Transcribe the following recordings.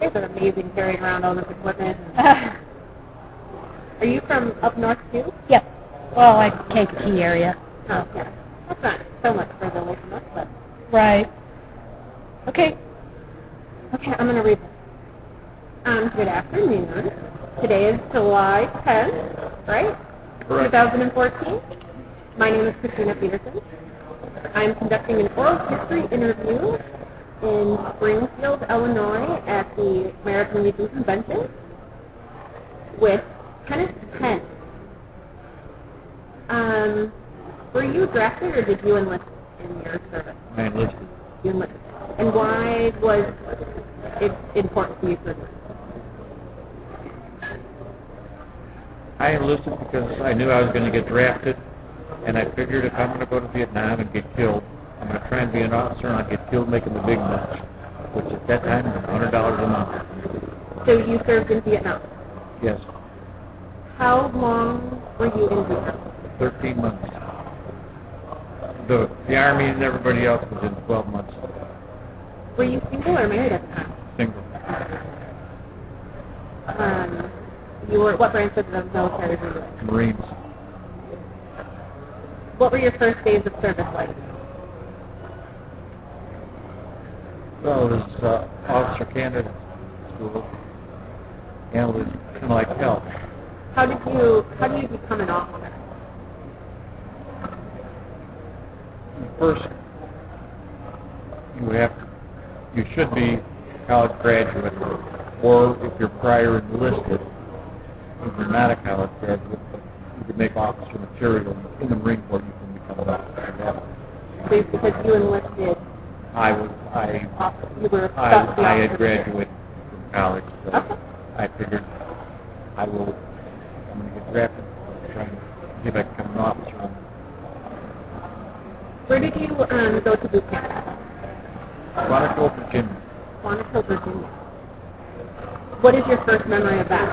guys are amazing carrying around all this equipment. Are you from up north too? Yep. Well, like KT area. Oh, yeah. That's not so much further away from us, but... Right. Okay. Okay, I'm going to read this. Good afternoon. Today is July 10th, right? Correct. 2014. My name is Christina Peterson. I'm conducting an oral history interview in Springfield, Illinois at the American Legion Convention with Kenneth Penn. Were you drafted or did you enlist in your service? I enlisted. You enlisted. And why was it important for you to enlist? I enlisted because I knew I was going to get drafted, and I figured if I'm going to go to Vietnam and get killed, I'm going to try and be an officer and I'll get killed making the big bucks, which at that time was $100 a month. So you served in Vietnam? Yes. How long were you in Vietnam? 13 months. The Army and everybody else was in 12 months. Were you single or married at the time? Single. You were, what branch of the military were you in? Marines. What were your first days of service like? Well, it was officer candidate school, and it was kind of like hell. How do you become an officer? First, you should be a college graduate, or if you're prior enlisted, if you're not a college graduate, you can make officer material in the Marine Corps. You can become an officer. So because you enlisted, I had graduated from college, so okay. I figured I'm going to get drafted, try and see if I can become an officer. Where did you go to boot camp? Quantico, Virginia. Quantico, Virginia. What is your first memory of that?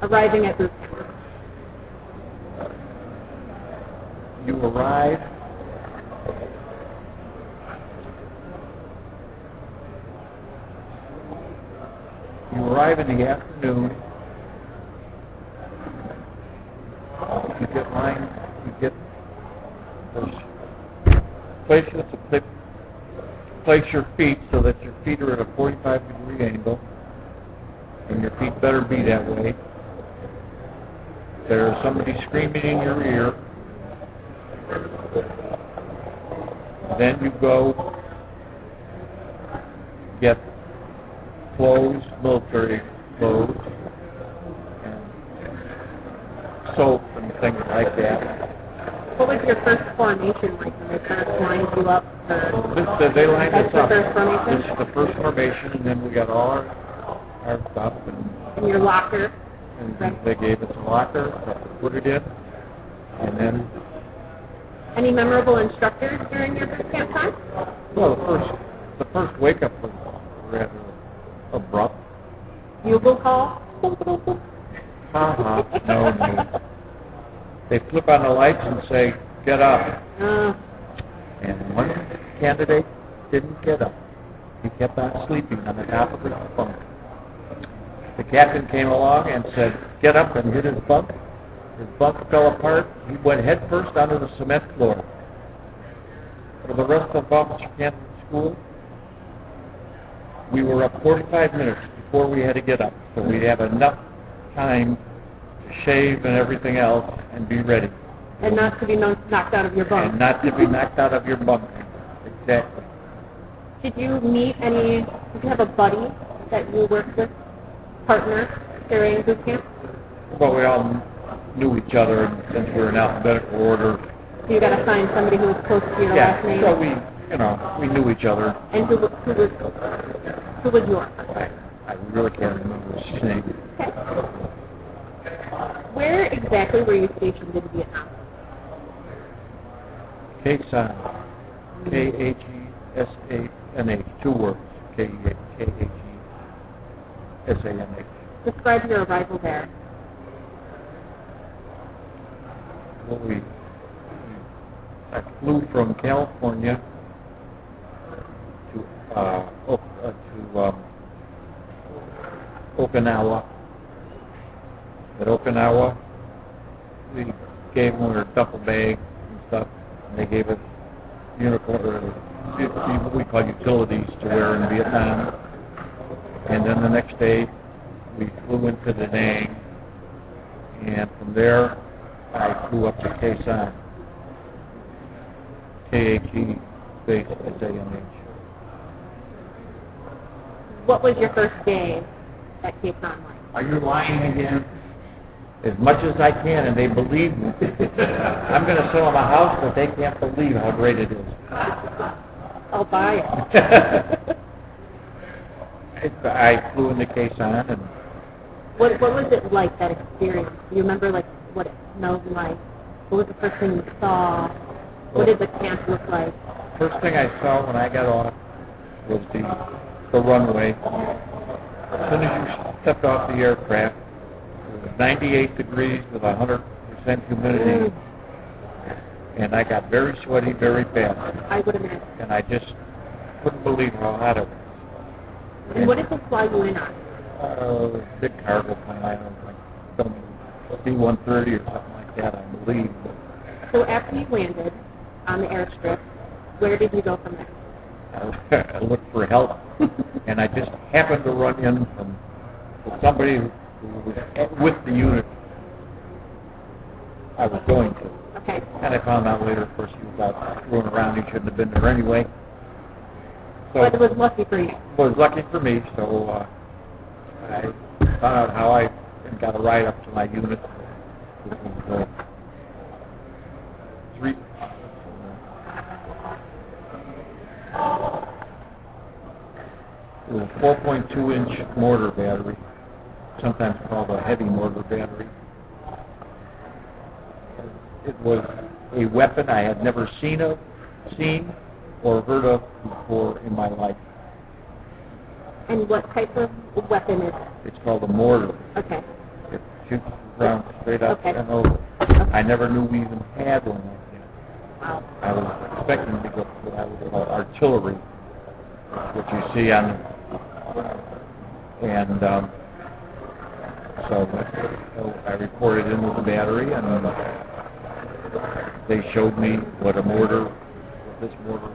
Arriving at boot camp. You arrive in the afternoon. You get lined. You get places to place your feet so that your feet are at a 45-degree angle, and your feet better be that way. There's somebody screaming in your ear. Then you go get clothes, military clothes, and soap and things like that. What was your first formation like when they kind of lined you up? They lined us up. That's the first formation? This is the first formation, and then we got all our stuff. In your locker? And they gave us a locker, put it in, and then... Any memorable instructors during your boot camp time? Well, the first wake-up was rather abrupt. Bugle call? No. They flip on the lights and say, get up. And one candidate didn't get up. He kept on sleeping on the top of his bunk. The captain came along and said, get up, and hit his bunk. His bunk fell apart. He went head first onto the cement floor. For the rest of officer candidate school, we were up 45 minutes before we had to get up. So we'd have enough time to shave and everything else and be ready. And not to be knocked out of your bunk. And not to be knocked out of your bunk. Exactly. Did you have a buddy that you worked with, partner, during boot camp? Well, we all knew each other, and since we were in alphabetical order. So you got to find somebody who was close to your last name? Yeah, so we knew each other. And who was your partner? I really can't remember his name. Okay. Where exactly were you stationed in Vietnam? Khe-Sanh. K-H-E-S-A-N-H. 2 words. K-H-E-S-A-N-H. Describe your arrival there. Well, I flew from California to Okinawa. At Okinawa, we gave them their duffel bag and stuff, and they gave us uniform, or what we call utilities to wear in Vietnam. And then the next day, we flew into Da Nang, and from there, I flew up to Khe Sanh, KHE base at AMH. What was your first day at Cape Town like? Are you lying again? As much as I can, and they believe me. I'm going to sell them a house, but they can't believe how great it is. I'll buy it. I flew into Khe Sanh, and What was it like, that experience? Do you remember, like, what it smelled like? What was the first thing you saw? What did the camp look like? first thing I saw when I got off was the runway. As soon as you stepped off the aircraft, it was 98 degrees with 100% humidity, and I got very sweaty very fast. I would imagine. And I just couldn't believe how hot it was. And what did they fly you in on? Big cargo plane, I don't like B-130 or something like that, I believe. So after you landed on the airstrip, where did you go from there? I looked for help, and I just happened to run in from somebody who was with the unit I was going to. Okay. And I found out later, of course, he was out screwing around. He shouldn't have been there anyway. So But it was lucky for you. it was lucky for me, so I found out how I got a ride up to my unit. It was, it was a 4.2-inch mortar battery, sometimes called a heavy mortar battery. It was a weapon I had never seen or heard of before in my life. And what type of weapon is it? It's called a mortar. Okay. It shoots round straight up Okay. and over. Okay. I never knew we even had one like that. Wow. I was expecting to go for what I would call artillery, which you see on, and so I reported in with the battery, and they showed me what this mortar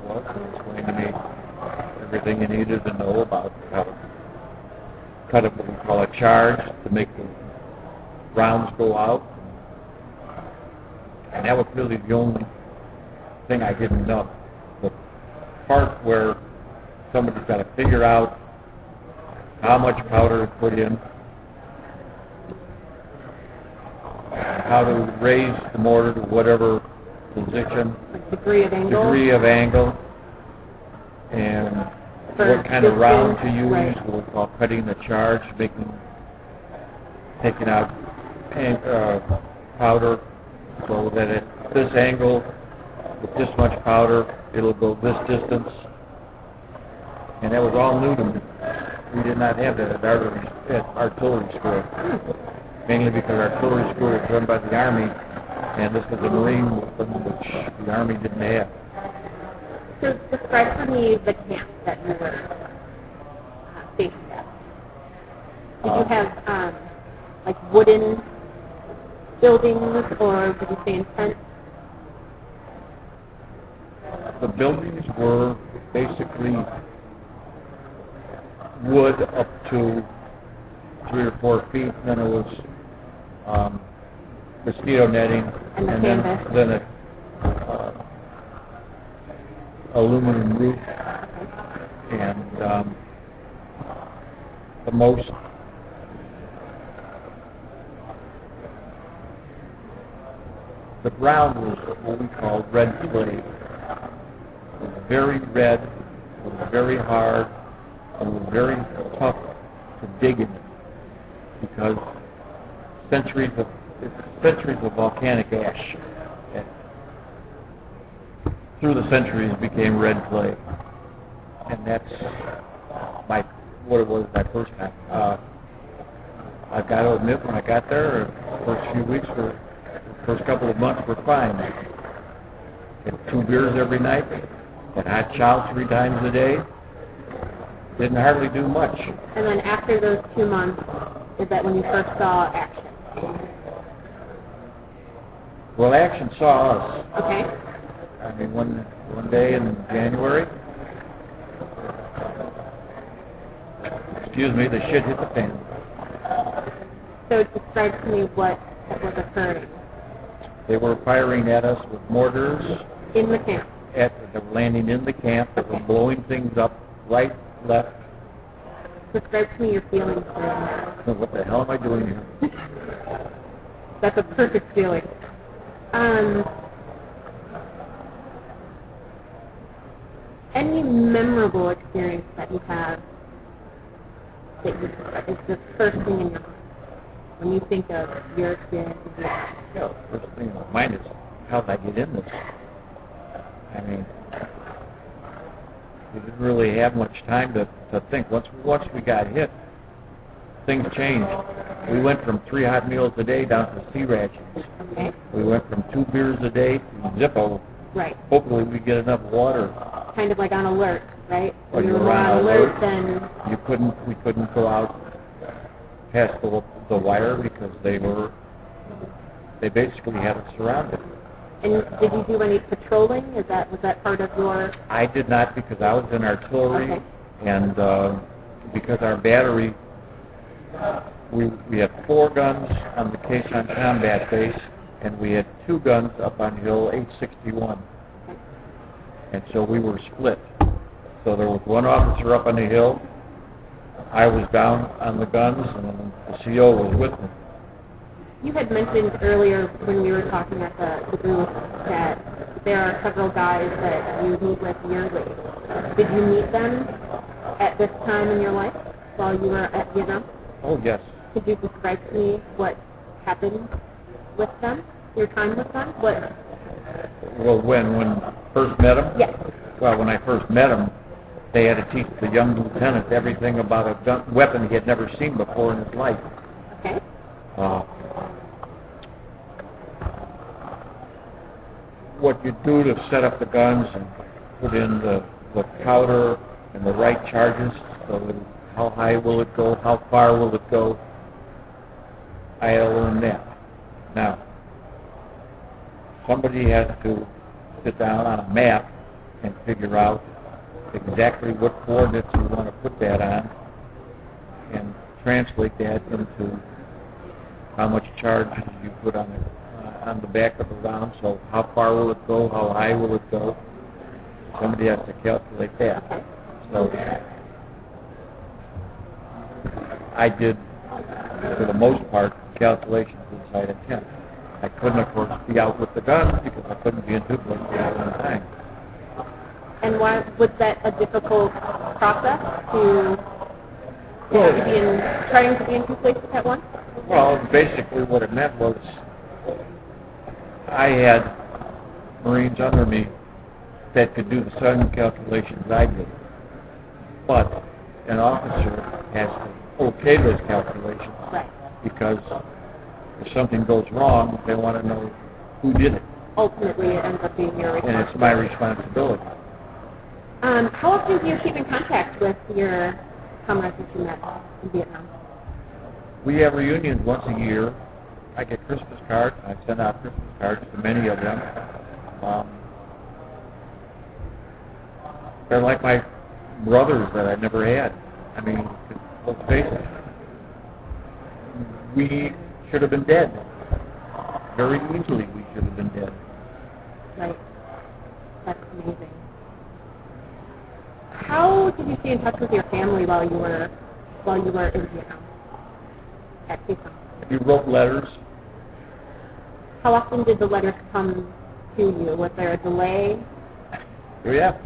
was, and explained to me everything you needed to know about how to cut up what we call a charge to make the rounds go out. And that was really the only thing I didn't know. The part where somebody's got to figure out how much powder to put in, how to raise the mortar to whatever position, Degree of angle. and For what kind of distance, round to use, right. what we call cutting the charge, taking out powder so that at this angle, with this much powder, it'll go this distance. And that was all new to me. We did not have that at artillery school, mainly because artillery school was run by the Army, and this was a Marine weapon, which the Army didn't have. So describe for me the camp that you were stationed at. Did you have like wooden buildings, or did you stay in tents? The buildings were basically wood up to 3 or 4 feet, then it was mosquito netting, And and then a aluminum roof, and the ground was what we called red clay. It was very red, it was very hard, and it was very tough to dig in it, because centuries of volcanic ash through the centuries became red clay, and that's what it was my first time. I've got to admit, when I got there, the first few weeks, first couple of months were fine. Had 2 beers every night, had hot chow 3 times a day. Didn't hardly do much. And then after those 2 months, is that when you first saw action? Well, action saw us. Okay. I mean, one day in January, excuse me, the shit hit the fan. So describe to me what was occurring. They were firing at us with mortars. In the camp. They were landing in the camp. They were blowing things up right, left. Describe to me your feelings during that. What the hell am I doing here? That's a perfect feeling. Any memorable experience that you have that is the first thing in your mind when you think of your experience in Vietnam? Yeah, first thing in my mind is, how did I get in this? I mean, we didn't really have much time to think. Once we got hit, things changed. We went from 3 hot meals a day down to C rations. Okay. We went from 2 beers a day to Zippo. Right. Hopefully we get enough water. Kind of like on alert, right? When you you were were on alert, alert, then we couldn't go out past the wire because they basically had us surrounded. and did you do any patrolling? Was that part of your? I did not because I was in artillery, Okay. and because our battery, we had 4 guns on the Quezon Combat Base, and we had 2 guns up on Hill 861. And so we were split. So there was 1 officer up on the hill, I was down on the guns, and the CO was with me. You had mentioned earlier when we were talking at the booth that there are several guys that you meet with yearly. Did you meet them at this time in your life while you were at Vietnam? Oh, yes. Could you describe to me what happened with them, your time with them? What? Well, when first met him? Yes. Well, when I first met him, they had to teach the young lieutenant everything about a weapon he had never seen before in his life. Okay. What you do to set up the guns and put in the powder and the right charges, so how high will it go, how far will it go. I had to learn that. Now, somebody has to sit down on a map and figure out exactly what coordinates you want to put that on and translate that into how much charges you put on the back of the round. So how far will it go? How high will it go? Somebody has to calculate that. So I did, for the most part, calculations inside a tent. I couldn't, of course, be out with the gun because I couldn't be in 2 places at one time. And why was that a difficult process to trying to be in 2 places at once? Well, basically what it meant was I had Marines under me that could do the same calculations I did. But an officer has to okay those calculations. Right. Because if something goes wrong, they want to know who did it. Ultimately, it ends up being your responsibility. And it's my responsibility. How often do you keep in contact with your comrades that you met in Vietnam? We have reunions once a year. I get Christmas cards. I send out Christmas cards to many of them. They're like my brothers that I never had. I mean, let's face it, we should have been dead. Very easily we should have been dead. Right. That's amazing. How did you stay in touch with your family while you were in Vietnam? At Quezon? We wrote letters. How often did the letters come to you? Was there a delay? Oh, yeah.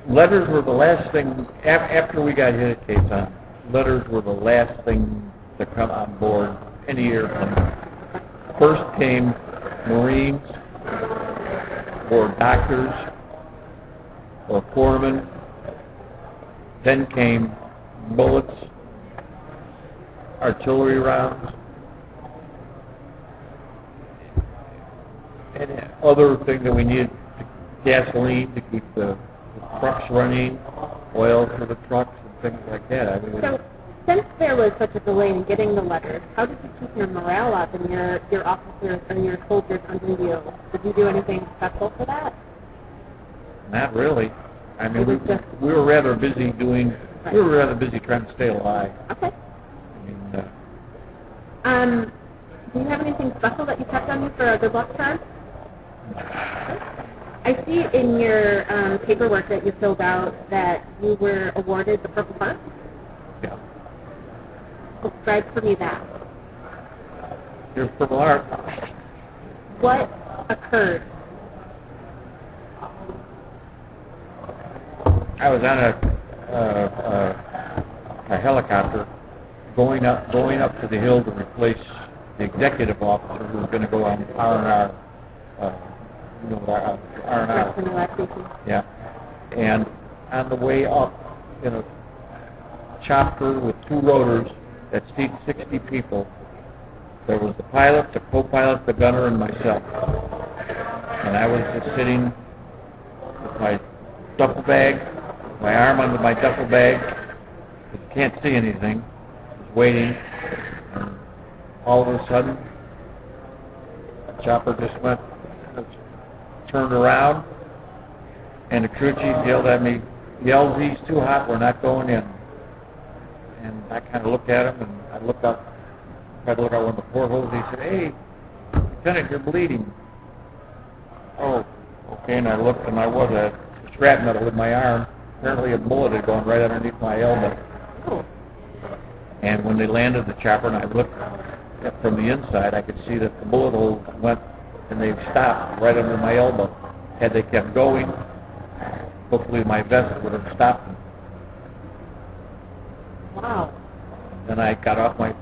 Letters were the last thing, after we got hit at Quezon, letters were the last thing to come on board any airplane. First came Marines or doctors or foremen. Then came bullets, artillery rounds, and other things that we needed, gasoline to keep the trucks running, oil for the trucks, and things like that. I mean, So Since there was such a delay in getting the letters, how did you keep your morale up and your officers and your soldiers under you? Did you do anything special for that? Not really. I mean, It was just... we were rather busy doing, we were rather busy trying to stay alive. Okay. I mean, Do you have anything special that you kept on you for a good luck charm? I see in your paperwork that you filled out that you were awarded the Purple Heart. yeah. Describe for me that. Here's Purple Heart. What occurred? I was on a helicopter going up to the hill to replace the executive officer who was going to go on R&R, R&R. Yeah. And on the way up in a chopper with two rotors that seat 60 people, there was the pilot, the co-pilot, the gunner, and myself. And I was just sitting with my duffel bag, my arm under my duffel bag, because you can't see anything, just waiting. And all of a sudden, the chopper just turned around, and the crew chief yelled at me, "The LZ's too hot, we're not going in." And I kind of looked at him, and I looked up, tried to look out one of the portholes. He said, "Hey, Lieutenant, you're bleeding." Oh, okay, and I looked, and I was a shrapnel in my arm. Apparently a bullet had gone right underneath my elbow. And when they landed the chopper, and I looked from the inside, I could see that the bullet holes went, and they stopped right under my elbow. Had they kept going, hopefully my vest would have stopped them. Wow. Then I got off the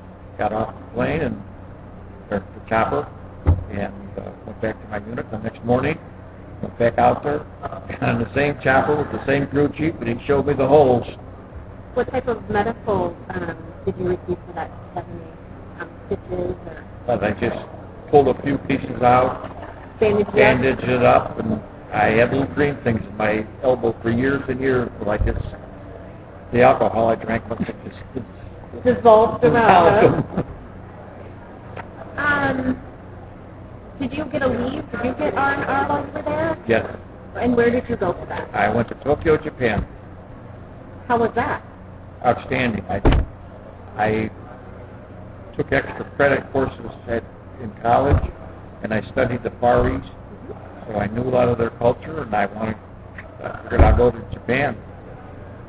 plane and or the chopper and went back to my unit the next morning. Went back out there on the same chopper with the same crew chief, and he showed me the holes. What type of medical did you receive for that? Stitches or? But I just pulled a few pieces out, bandaged it up, and I had little green things in my elbow for years and years. Like the alcohol I drank must have just dissolved them out. Did you get a leave? Did you get R&R while you were there? Yes. And where did you go for that? I went to Tokyo, Japan. How was that? Outstanding. I took extra credit courses in college, and I studied the Far East, so I knew a lot of their culture, and I figured I'd go to Japan.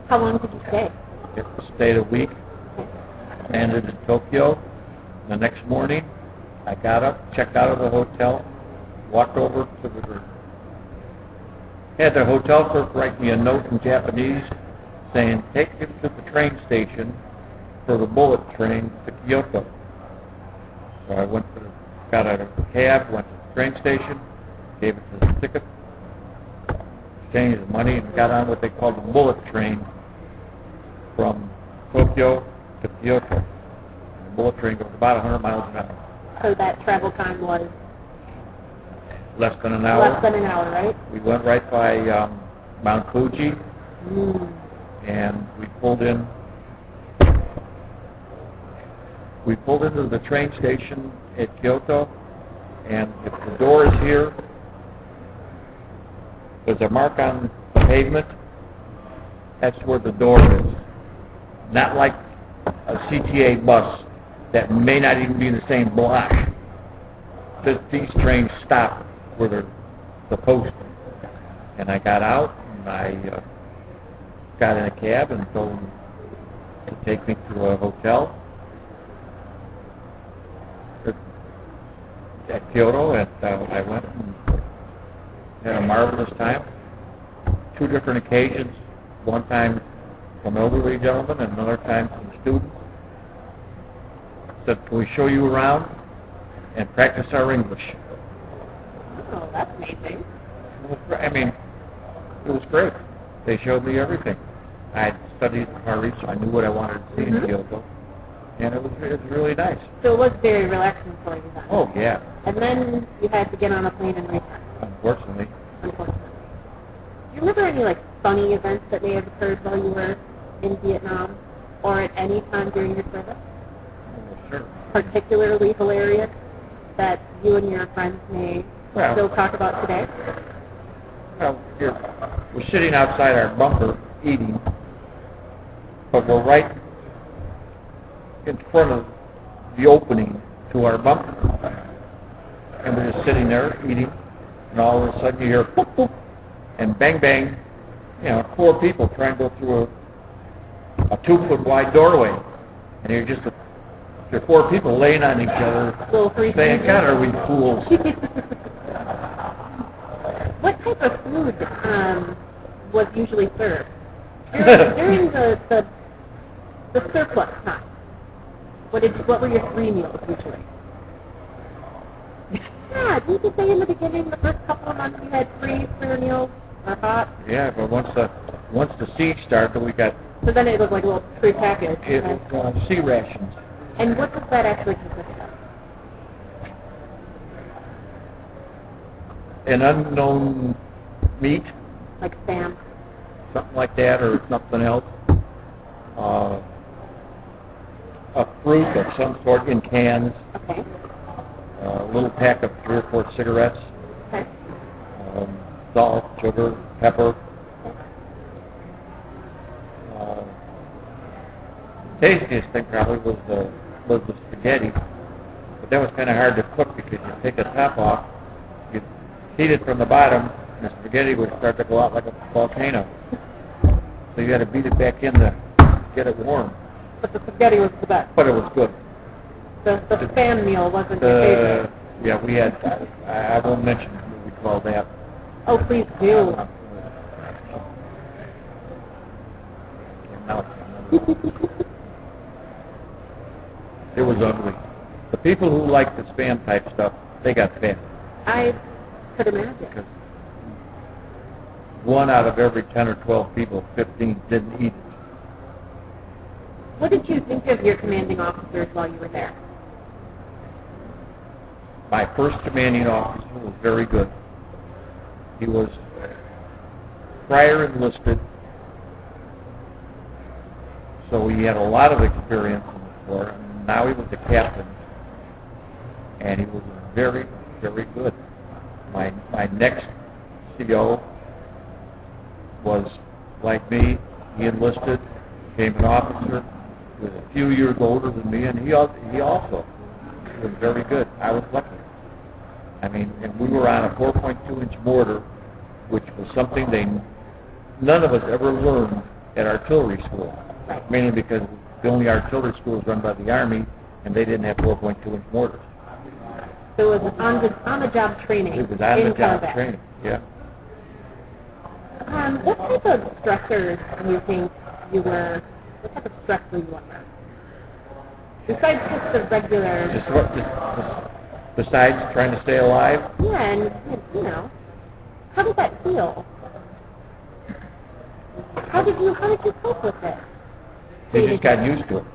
How long did you stay? I stayed a week, landed in Tokyo. The next morning, I got up, checked out of the hotel, walked over to had the hotel clerk write me a note in Japanese saying, "Take him to the train station for the bullet train to Kyoto." So I got a cab, went to the train station, gave it to the ticket, exchanged the money, and got on what they call the bullet train from Tokyo to Kyoto. The bullet train goes about 100 miles an hour. So that travel time was? Less than an hour. Less than an hour, right? We went right by Mount Fuji, and we pulled into the train station at Kyoto, and if the door is here, there's a mark on the pavement. That's where the door is. Not like a CTA bus that may not even be in the same block. These trains stop where they're supposed to. And I got out, and I got in a cab and told them to take me to a hotel at Kyoto, and I went and had a marvelous time. 2 different occasions. One time from elderly gentlemen, and another time from students. Said, "Can we show you around and practice our English?" Oh, that's amazing. I mean, it was great. They showed me everything. I had studied the Far East, so I knew what I wanted to see in Kyoto, and it was really nice. So it was very relaxing for you then? Oh, yeah. And then you had to get on a plane and return? Unfortunately. Do you remember any, funny events that may have occurred while you were in Vietnam? or at any time during your service? Sure. Particularly hilarious that you and your friends may still talk about today? Well, we're sitting outside our bunker eating, but we're right in front of the opening to our bunker. And we're just sitting there eating, and all of a sudden you hear boop, boop, and bang, bang, 4 people trying to go through a 2-foot wide doorway. And you're just, there are 4 people laying on each other saying, God, are we fools? What type of food was usually served? During the surplus time, what were your 3 meals usually? Yeah, didn't you say in the beginning, the first couple of months you had 3 meals or hot? Yeah, but once the siege started, we got... So then it was like a little pre-packaged. Sea rations. And what does that actually consist of? An unknown meat, Like spam? something like that, or something else. A fruit of some sort in cans. Okay. A little pack of 3 or 4 cigarettes. Okay. Salt, sugar, pepper. Tastiest thing probably was the spaghetti, but that was kind of hard to cook because you take the top off, you heat it from the bottom, and the spaghetti would start to go out like a volcano. So you had to beat it back in to get it warm. But the spaghetti was the best. But it was good. The spam meal wasn't your favorite. Yeah, we had. I won't mention what we called that. Oh, please do. It was ugly. The people who liked the spam type stuff, they got fat. I could imagine. Because 1 out of every 10 or 12 people, 15 didn't eat it. What did you think of your commanding officers while you were there? My first commanding officer was very good. He was prior enlisted, so he had a lot of experience in the floor. Now he was a captain, and he was very, very good. My next CO was like me. He enlisted, became an officer, was a few years older than me, and he also was very good. I was lucky. I mean, and we were on a 4.2-inch mortar, which was something none of us ever learned at artillery school, mainly because the only artillery school was run by the Army, and they didn't have 4.2-inch mortars. So it was on-the-job training. It was on-the-job training, yeah. What type of stressors do you think what type of stress were you under? Besides just the regular... Besides trying to stay alive? Yeah, and, how did that feel? How did you cope with it? You just got used to it.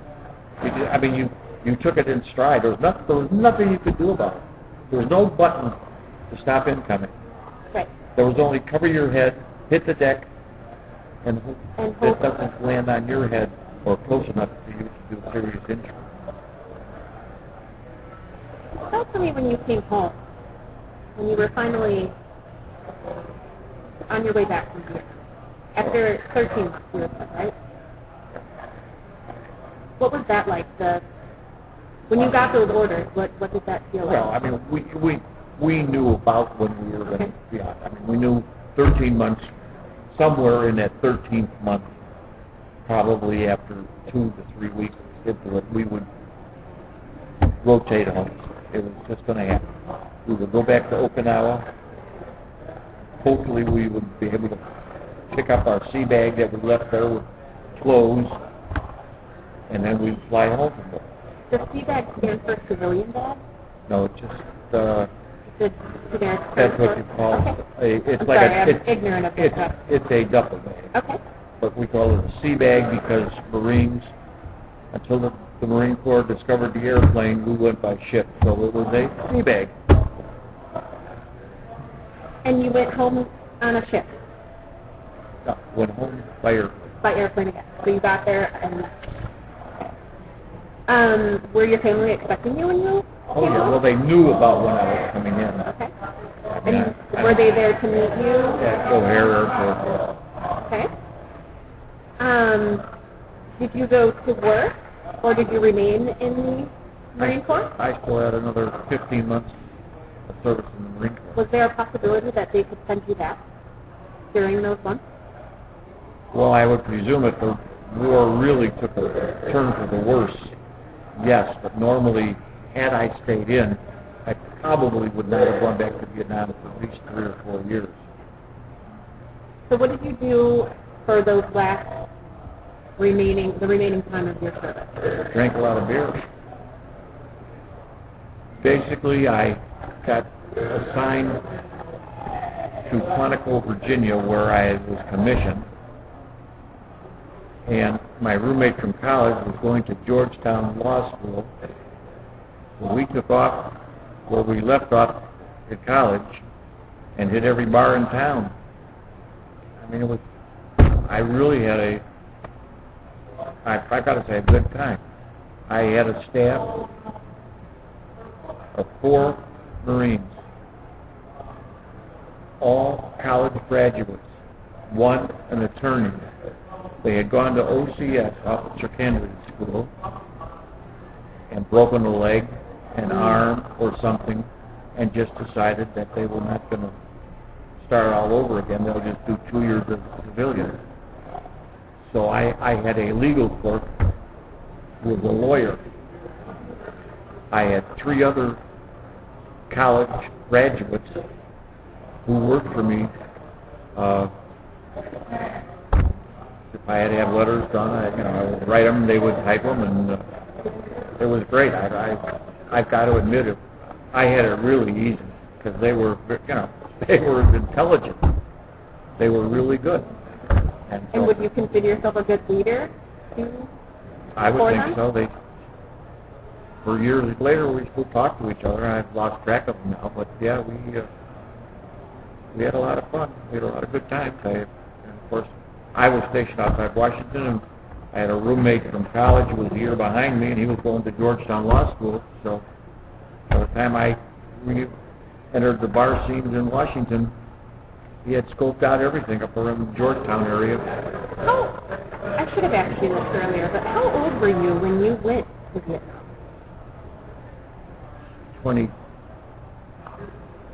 You took it in stride. There was nothing you could do about it. There was no button to stop incoming. Right. There was only cover your head, hit the deck, and hope it doesn't land on your head or close enough for you to do serious injury. Tell me when you came home, when you were finally on your way back from here. After 13 months, you were there, right? What was that like? When you got those orders, what did that feel like? Well, I mean, we knew about when we were going to be out. I mean, we knew 13 months, somewhere in that 13th month, probably after 2 to 3 weeks into it, we would rotate home. It was just going to happen. We would go back to Okinawa. Hopefully we would be able to pick up our sea bag that we left there with clothes, and then we'd fly home from there. Does sea bag stand for civilian bag? No, just That's what you call it. It's like I'm ignorant of this stuff. It's a duffel bag. Okay. But we call it a sea bag because Marines, until the Marine Corps discovered the airplane, we went by ship, so it was a sea bag. And you went home on a ship? No, went home by airplane. By airplane again. So you got there and Were your family expecting you when you Oh came yeah, home? well they knew about when I was coming in. Okay. Yeah. And were they there to meet you? At O'Hare Airport. Okay. Did you go to work, or did you remain in the Marine Corps? I still had another 15 months of service in the Marine Corps. Was there a possibility that they could send you back during those months? Well, I would presume if the war really took a turn for the worse, yes, but normally, had I stayed in, I probably would not have gone back to Vietnam for at least 3 or 4 years. So what did you do for those the remaining time of your service? Drank a lot of beer. Basically, I got assigned to Quantico, Virginia, where I was commissioned, and my roommate from college was going to Georgetown Law School. So we took off where we left off at college and hit every bar in town. I mean, I really had I gotta say, a good time. I had a staff of 4 Marines, all college graduates, one an attorney. They had gone to OCS, Officer Candidate School, and broken a leg, an arm, or something, and just decided that they were not going to start all over again. They'll just do 2 years as a civilian. So I had a legal clerk who was a lawyer. I had 3 other college graduates who worked for me. If I had to have letters done, I would write them, they would type them, and it was great. I've got to admit it. I had it really easy because they were, they were intelligent. They were really good. And would you consider yourself a good leader? I would think so. For years later, we still talk to each other. I've lost track of them now, but yeah, we had a lot of fun. We had a lot of good times. And of course, I was stationed outside Washington, and I had a roommate from college who was a year behind me, and he was going to Georgetown Law School. So by the time I entered the bar scenes in Washington, he had scoped out everything up around the Georgetown area. I should have asked you this earlier, but how old were you when you went to Vietnam?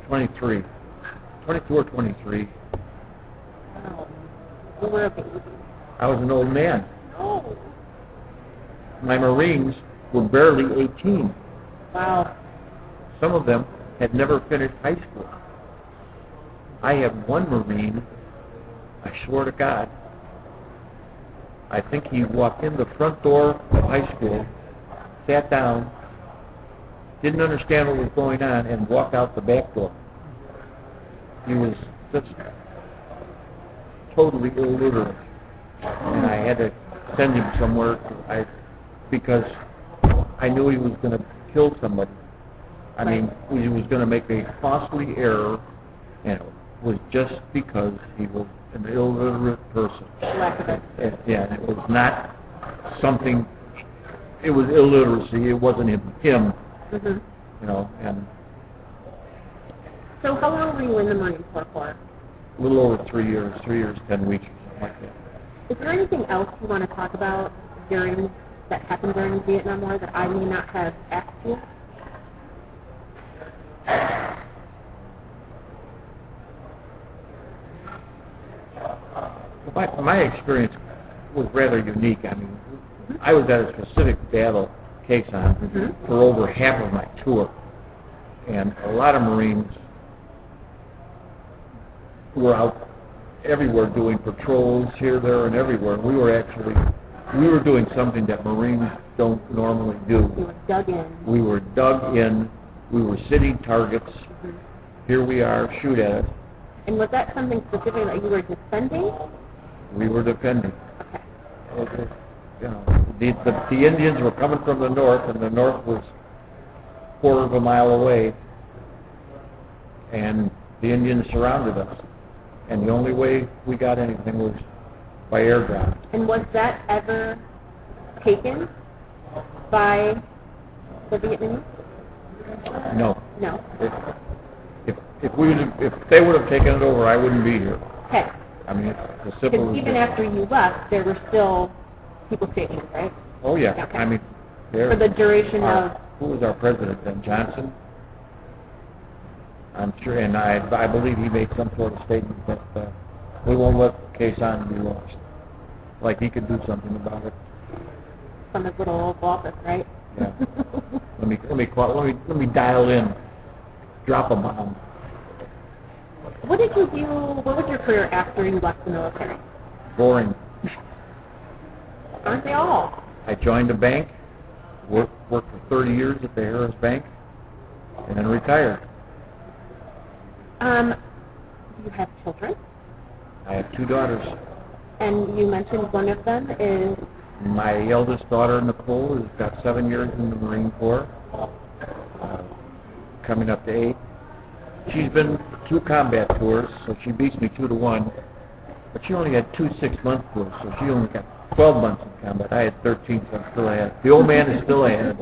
23. 22 or 23. Wow. You were a baby. I was an old man. Oh. My Marines were barely 18. Wow. Some of them had never finished high school. I have one Marine, I swear to God, I think he walked in the front door of high school, sat down, didn't understand what was going on, and walked out the back door. He was just totally illiterate. And I had to send him somewhere because I knew he was going to kill somebody. I mean, he was going to make a costly error, and it was just because he was an illiterate person. Yeah, and it was not something, it was illiteracy, it wasn't him. Mm-hmm. And... So how long were you in the Marine Corps for? A little over 3 years, 10 weeks, something like that. Is there anything else you want to talk about that happened during the Vietnam War that I may not have asked you? My experience was rather unique. I mean, I was at a specific battle caisson for over half of my tour, and a lot of Marines were out everywhere doing patrols here, there, and everywhere. We were doing something that Marines don't normally do. You were dug in. We were dug in. We were sitting targets. Here we are, shoot at us. And was that something specific that you were defending? We were defending. Okay. The Indians were coming from the north, and the north was a quarter of a mile away, and the Indians surrounded us. And the only way we got anything was by air ground. And was that ever taken? by the Vietnamese? No. No. If they would have taken it over, I wouldn't be here. Okay. I mean, the civil. Because even after you left, there were still people stationed, right? Oh yeah. Okay. I mean, for the duration of. Who was our president then? Johnson. I'm sure, and I believe he made some sort of statement that we won't let the case on be lost. Like he could do something about it. From his little Oval Office, right? Yeah. Let me dial in. Drop a bomb. What did you do? What was your career after you left the military? Boring. Aren't they all? I joined a bank, worked for 30 years at the Harris Bank, and then retired. Do you have children? I have 2 daughters. And you mentioned one of them is. My eldest daughter, Nicole, has got 7 years in the Marine Corps, coming up to 8. She's been 2 combat tours, so she beats me 2-1. But she only had 2 6-month tours, so she only got 12 months in combat. I had 13, so I'm still ahead. The old man is still ahead.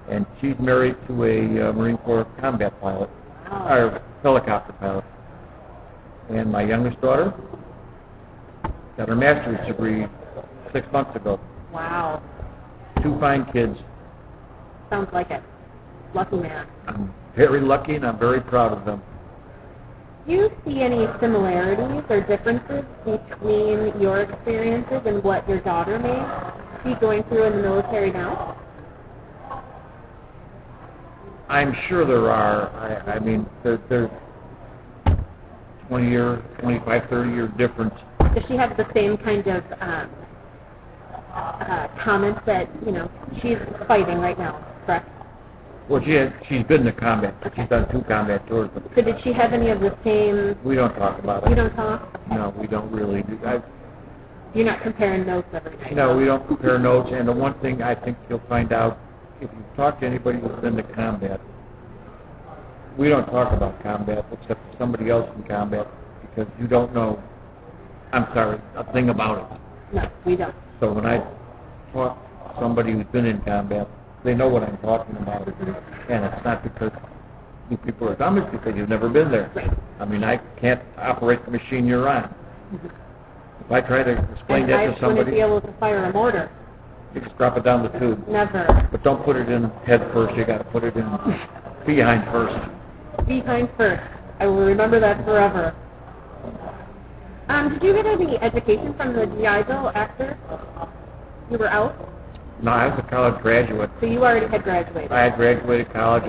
And she's married to a Marine Corps combat pilot, or helicopter pilot. And my youngest daughter got her master's degree 6 months ago. Wow. 2 fine kids. Sounds like it. Lucky man. I'm very lucky and I'm very proud of them. Do you see any similarities or differences between your experiences and what your daughter may be going through in the military now? I'm sure there are. I mean, there's 20-year, 25, 30-year difference. Does she have the same kind of comments that, you know, she's fighting right now, correct? Well, she's been in combat. Okay. She's done 2 combat tours. But So did she have any of the same... we don't talk about it. You don't talk? No, we don't really. You're not comparing notes every night? No, we don't compare notes. And the one thing I think you'll find out, if you talk to anybody who's been to combat, we don't talk about combat except for somebody else in combat because you don't know, I'm sorry, a thing about it. No, we don't. So when I talk to somebody who's been in combat, they know what I'm talking about. And it's not because you people are dumb, it's because you've never been there. Right. I mean, I can't operate the machine you're on. If I try to explain And that I to wouldn't somebody, be able to fire a mortar. you just drop it down the tube. Never. But don't put it in head first, you got to put it in behind first. Behind first. I will remember that forever. Did you get any education from the GI Bill after you were out? No, I was a college graduate. So you already had graduated? I had graduated college.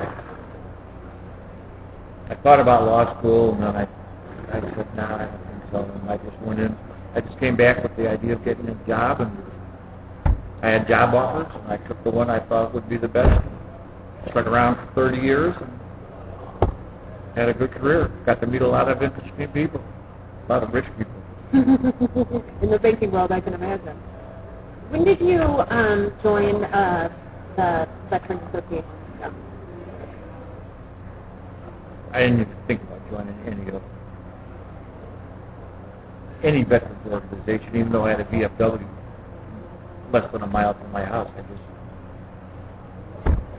I thought about law school, and then I said, nah, I don't think so. And I just went in. I just came back with the idea of getting a job, and I had job offers, and I took the one I thought would be the best. Stuck around for 30 years, and had a good career. Got to meet a lot of interesting people, a lot of rich people. In the banking world, I can imagine. When did you join the Veterans Association? Yeah. I didn't even think about joining any veterans organization, even though I had a VFW less than a mile from my house.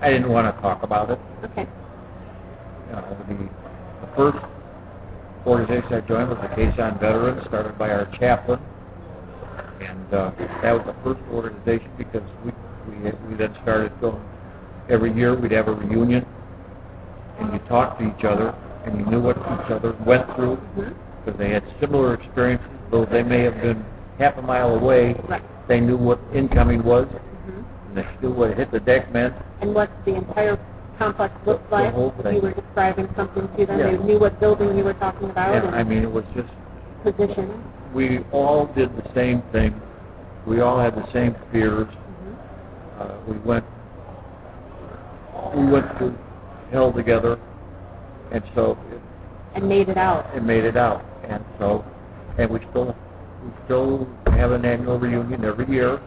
I didn't want to talk about it. Okay. The first organization I joined was the Quezon Veterans, started by our chaplain, and that was the first organization because we then started going every year. We'd have a reunion, and you talked to each other, and you knew what each other went through because they had similar experiences, though they may have been half a mile away. Right. They knew what incoming was, and they knew what hit the deck meant. And what the entire complex looked like? whole If thing. you were describing something to them, Yeah. they knew what building you were talking about And and I mean, it was just, position. we all did the same thing. We all had the same fears. We went through hell together, and so And made it out. it made it out. And so, and we still have an annual reunion every year.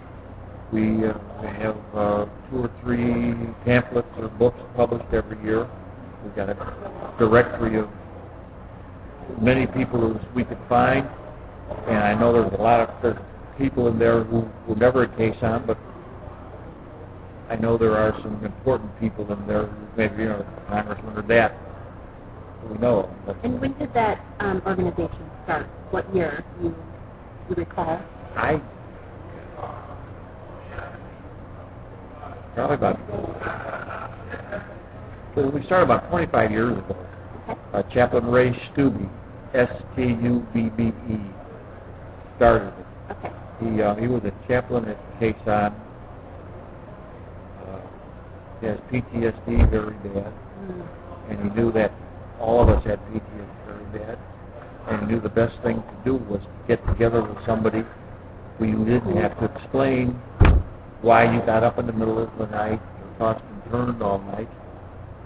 We have 2 or 3 pamphlets or books published every year. We've got a directory of many people as we could find, and I know there's a lot of people in there who were never at Quezon, but I know there are some important people in there, maybe, congressman or that, we know. But And when did that organization start? What year? You recall? Probably about, we started about 25 years ago. Okay. Chaplain Ray Stubbe, S-T-U-B-B-E, started it. Okay. He was a chaplain at Quezon. He has PTSD very bad, and he knew that all of us had PTSD very bad, and he knew the best thing to do was to get together with somebody who you didn't have to explain why you got up in the middle of the night, and tossed and turned all night.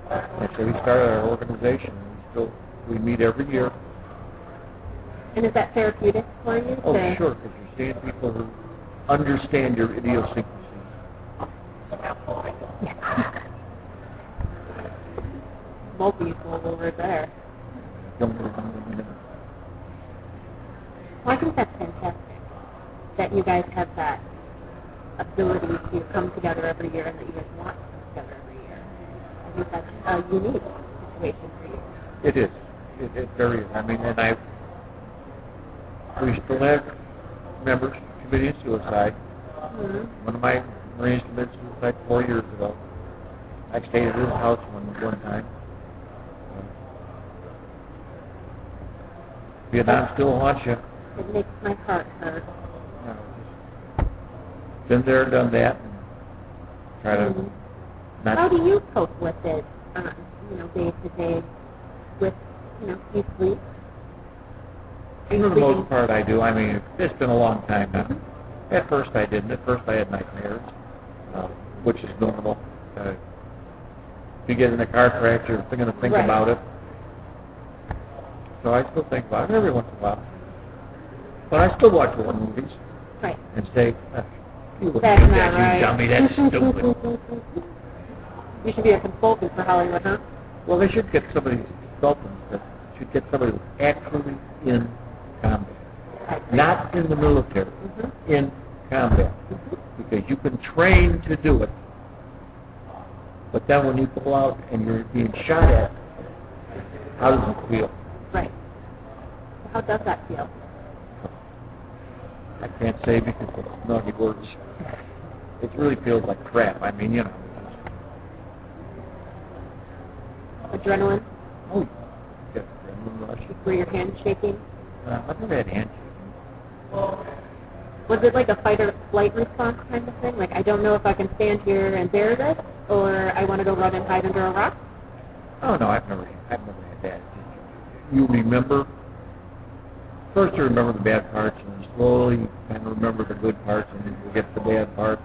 And so we started our organization, and we meet every year. And is that therapeutic for you? Oh, sure, because you're seeing people who understand your idiosyncrasies. Multi-people over there. Well, Well, I think that's fantastic that you guys have that ability to come together every year and that you guys want to come together every year. I think that's a unique situation for you. it is. It very is. I mean, and we still have members committing suicide. One of my Marines committed suicide 4 years ago. I stayed at his house one time. Vietnam still haunts you. It makes my heart hurt. Been there, done that, and try to not. How do you cope with it, day to day with, you sleep? For the most part, I do. I mean, it's been a long time now. At first, I didn't. At first, I had nightmares, which is normal. If you get in a car crash, you're going to think Right. about it. So I still think about it every once in a while. But I still watch war movies Right. and say, you wouldn't That's do not that, right. you dummy, that's stupid. You should be a consultant for Hollywood, huh? Well, they should get somebody, consultants, that should get somebody who's actually in combat. Not in the military, in combat. Because you can train to do it, but then when you go out and you're being shot at, how does it feel? Right. How does that feel? I can't say because it's naughty words. It really feels like crap. I mean, Adrenaline? Oh, you get adrenaline rush. Were your hands shaking? I've never had handshaking. Was it like a fight or flight response kind of thing? Like, I don't know if I can stand here and bear this, or I want to go run and hide under a rock? Oh no, I've never had that. You remember, first you remember the bad parts, and then slowly you kind of remember the good parts, and then you forget the bad parts,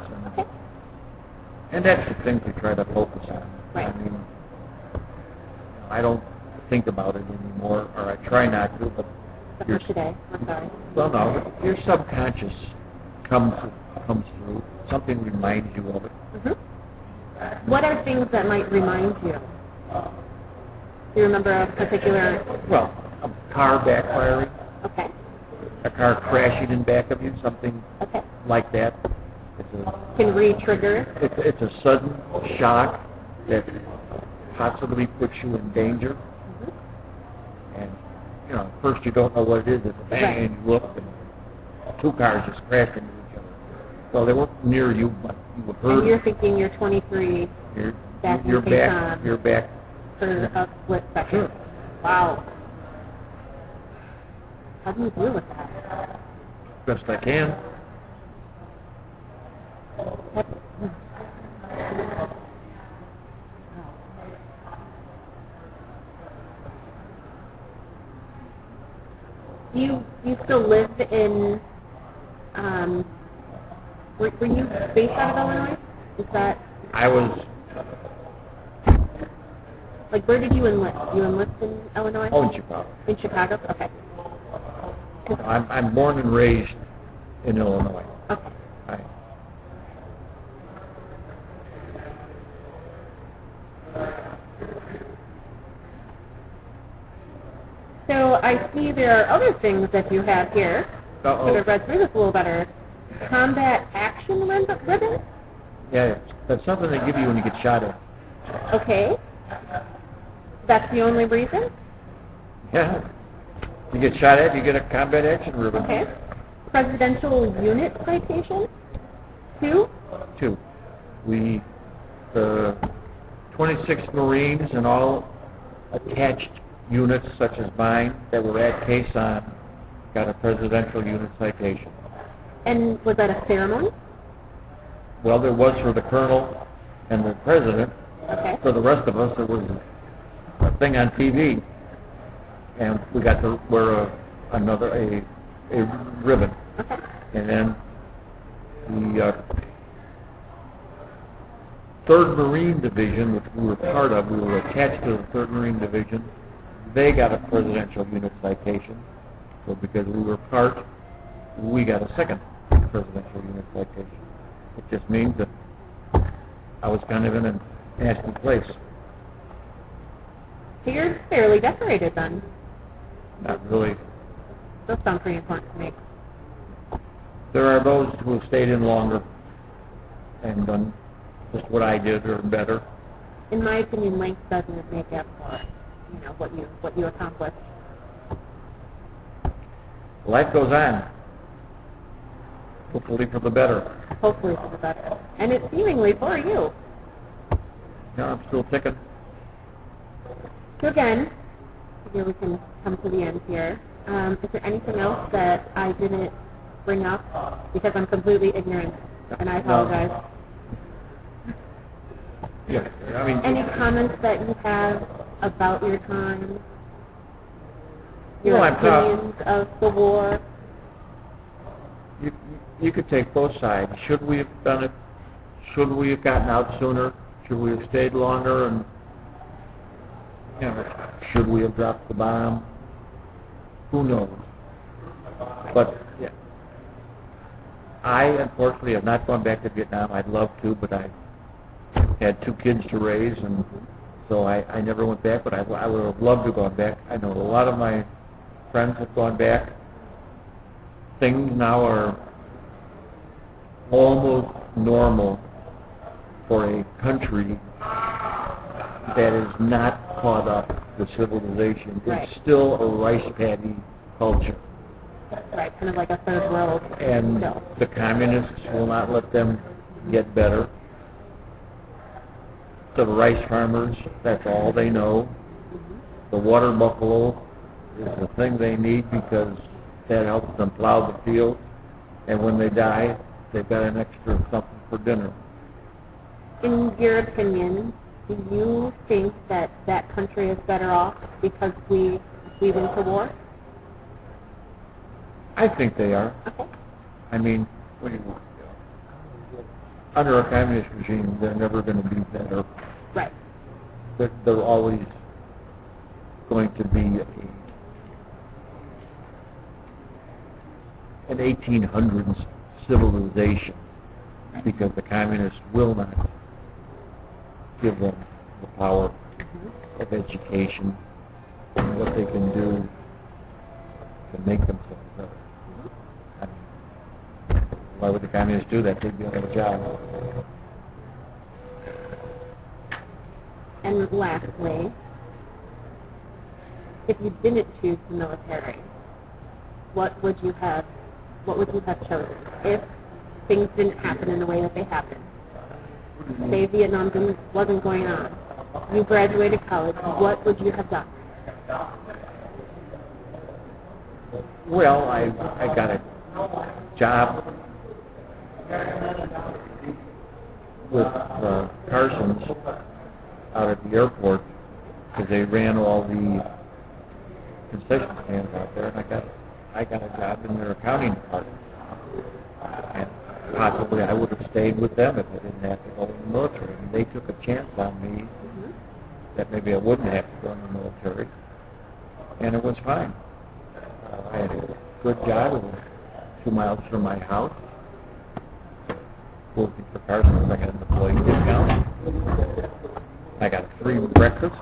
and that's the things we try to focus on. Right. I mean, I don't think about it anymore, or I try not to, but For today, I'm sorry. well, no, your subconscious comes through. Something reminds you of it. What are things that might remind you? Do you remember a particular... Well, a car backfiring, Okay. a car crashing in back of you, something Okay. like that. It's a, Can re-trigger? it's a sudden shock that possibly puts you in danger. And, first you don't know what it is. It's a bang, and you look, and two cars just crashed into each other. Well, they weren't near you, but you were heard. And you're thinking you're 23 back in You're back. Quezon You're back. for a split second. Sure. Wow. How do you deal with that? Best I can. You still live in, were you based out of Illinois? Is that, I was, like, where did you enlist? You enlist in Illinois? in Chicago. In Chicago? Okay. I'm born and raised in Illinois. Okay. Right. So I see there are other things that you have here. Uh-oh. Could have read through this a little better. Combat action ribbon? Yeah, That's something they give you when you get shot at. Okay. That's the only reason? Yeah. You get shot at, you get a combat action ribbon. Okay. Presidential unit citation? 2? 2. The 26th Marines and all attached units such as mine that were at Quezon got a presidential unit citation. And was that a ceremony? Well, there was for the colonel and the president. Okay. For the rest of us, there was a thing on TV, and we got to wear a ribbon. Okay. And then the 3rd Marine Division, which we were part of, we were attached to the 3rd Marine Division, they got a presidential unit citation. So because we were part, we got a 2nd presidential unit citation. It just means that I was kind of in a nasty place. So you're fairly decorated then. Not really. Those sound pretty important to me. There are those who have stayed in longer and done just what I did or better. In my opinion, length doesn't make up for, what you accomplished. Life goes on. Hopefully for the better. Hopefully for the better. And it's seemingly for you. Yeah, I'm still ticking. So again, here we can come to the end here. Is there anything else that I didn't bring up? Because I'm completely ignorant, and I apologize. Yeah, I mean, Any comments that you have about your time? Your Well, I'm proud. opinions of the war? you could take both sides. Should we have done it? Should we have gotten out sooner? Should we have stayed longer? And should we have dropped the bomb? Who knows? But yeah, I unfortunately have not gone back to Vietnam. I'd love to, but I had 2 kids to raise, and so I never went back. But I would have loved to have gone back. I know a lot of my friends have gone back. Things now are almost normal for a country that is not caught up with civilization. Right. It's still a rice paddy culture. Right, kind of like a third world. And still. the communists will not let them get better. The rice farmers, that's all they know. The water buffalo is the thing they need because that helps them plow the field. And when they die, they've got an extra something for dinner. In your opinion, do you think that that country is better off because we went to war? I think they are. Okay. I mean, what do you want? Under a communist regime, they're never going to be better. Right. They're always going to be an 1800s civilization because the communists will not give them the power of education and what they can do to make themselves better. I mean, why would the communists do that? They'd be on a job. And lastly, if you didn't choose the military, what would you have chosen if things didn't happen in the way that they happened? Say Vietnam wasn't going on. You graduated college. What would you have done? Well, I got a job with Carson's out at the airport because they ran all the concession stands out there, and I got a job in their accounting department. And possibly I would have stayed with them if I didn't have to go in the military. And they took a chance on me that maybe I wouldn't have to go in the military, and it was fine. I had a good job. It was 2 miles from my house. Working for Carson's, I got an employee discount. I got free breakfast,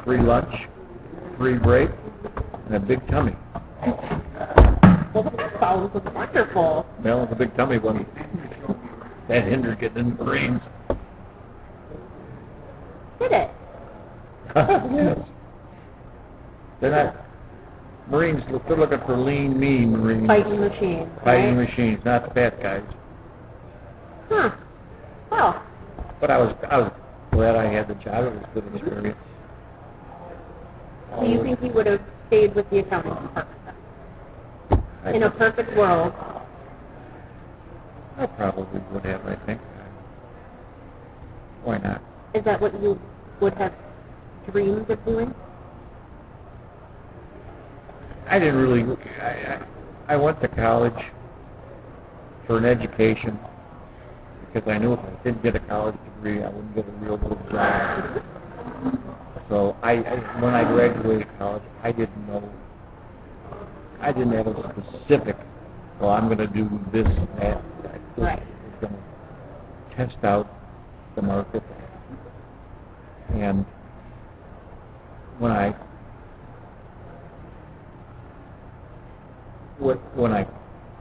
free lunch, free break, and a big tummy. Well, that sounds wonderful. Well, the big tummy one that hindered getting in the Marines. They're not, Marines, they're looking for lean, mean Marines. Fighting machines, Fighting right? machines, not the fat guys. Huh. Well, But I was glad I had the job. It was a good experience. do you think you would have stayed with the accounting department then? In a perfect world. I probably would have, I think. Why not? Is that what you would have dreamed of doing? I didn't really, I went to college for an education because I knew if I didn't get a college degree, I wouldn't get a real good job. So when I graduated college, I didn't know, I didn't have a specific, well, I'm going to do this and that. I just Right. was going to test out the market. And when I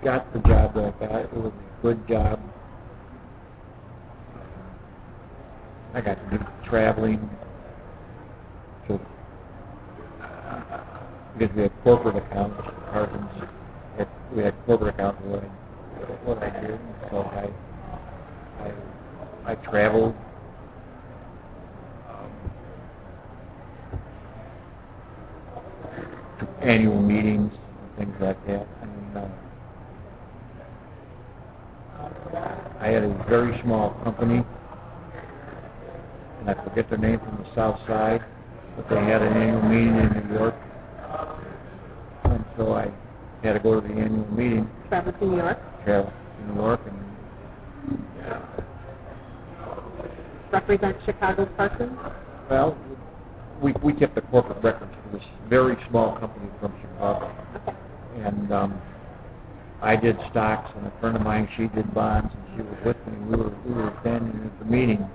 got the job that I got, it was a good job. I got to do traveling to, because we had corporate accounts, departments. We had corporate accounts what I did. So I traveled. To annual meetings and things like that. I had a very small company, and I forget the name, from the South Side, but they had an annual meeting in New York, and so I had to go to the annual meeting. Travel to New York? Travel to New York and Represent Chicago Parsons? well, we kept the corporate records for this very small company from Chicago, and I did stocks, and a friend of mine, she did bonds, and she was with me. We were standing at the meeting,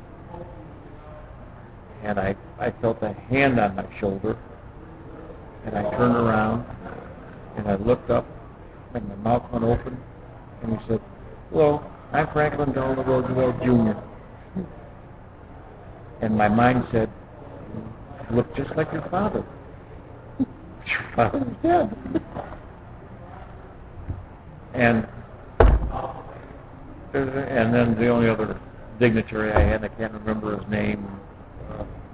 and I felt a hand on my shoulder, and I turned around, and I looked up, and my mouth went open, and he said, "Well, I'm Franklin Delano Roosevelt Jr." And my mind said, "You look just like your father." Your father's dead. And then the only other dignitary I had, I can't remember his name.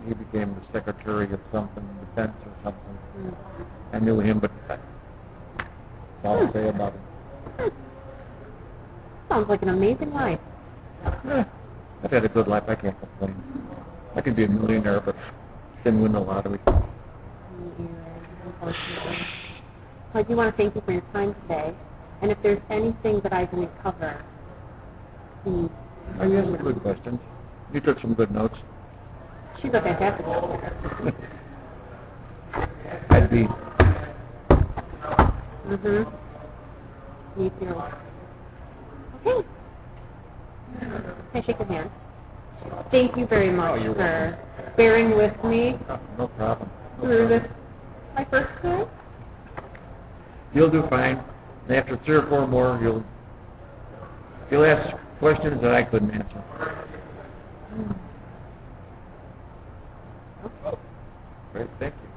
He became the secretary of something, defense or something. I knew him, but that's all I'll say about him. Sounds like an amazing life. I've had a good life. I can't complain. I could be a millionaire, but didn't win the lottery. Unfortunately. I do want to thank you for your time today. And if there's anything that I didn't cover, please. Oh, you asked good questions. You took some good notes. She's a fantastic doctor. I'd be... Me too. Okay. Can I shake your hand? Thank you very much for bearing with me No problem. through this, my first time. You'll do fine. And after 3 or 4 more, you'll ask questions that I couldn't answer. Okay. Great, thank you.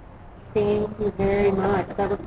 Thank you very much. That was